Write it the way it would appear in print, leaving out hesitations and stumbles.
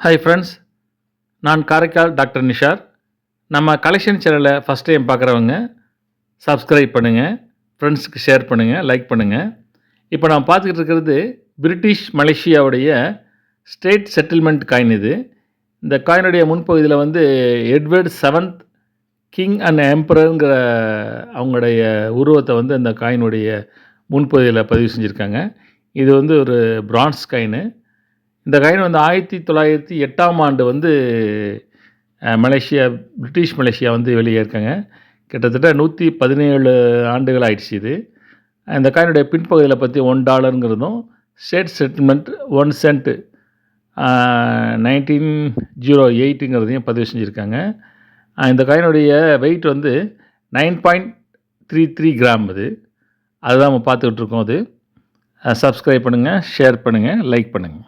Hi friends, நான் Karaikal doctor Nishar. நம்ம collection சேனலை ஃபஸ்ட் டைம் பார்க்குறவங்க சப்ஸ்கிரைப் பண்ணுங்கள், ஃப்ரெண்ட்ஸுக்கு ஷேர் பண்ணுங்கள், லைக் பண்ணுங்கள். இப்போ நான் பார்த்துக்கிட்டு இருக்கிறது பிரிட்டிஷ் மலேசியாவுடைய ஸ்டேட் செட்டில்மெண்ட் காயின். இந்த காயினுடைய முன்பகுதியில் வந்து எட்வர்ட் 7th கிங் அண்ட் எம்பரருங்கிற அவங்களுடைய உருவத்தை வந்து அந்த காயினுடைய முன்பகுதியில் பதிவு செஞ்சுருக்காங்க. இது வந்து ஒரு பிரான்ஸ் காயின். இந்த காயின் வந்து 1908ஆம் ஆண்டு வந்து பிரிட்டிஷ் மலேசியா வந்து வெளியேற்காங்க. கிட்டத்தட்ட 117 ஆண்டுகள் ஆயிடுச்சு இது. இந்த காயினுடைய பின்பகுதியில் பற்றி $1ங்கிறதும் ஸ்டேட் செட்டில்மெண்ட் 1 சென்ட் 1908ங்கிறதையும் பதிவு செஞ்சுருக்காங்க. இந்த காயினுடைய வெயிட் வந்து 9.33 கிராம். அதுதான் நம்ம பார்த்துக்கிட்டு இருக்கோம். சப்ஸ்கிரைப் பண்ணுங்கள், ஷேர் பண்ணுங்கள், லைக் பண்ணுங்கள்.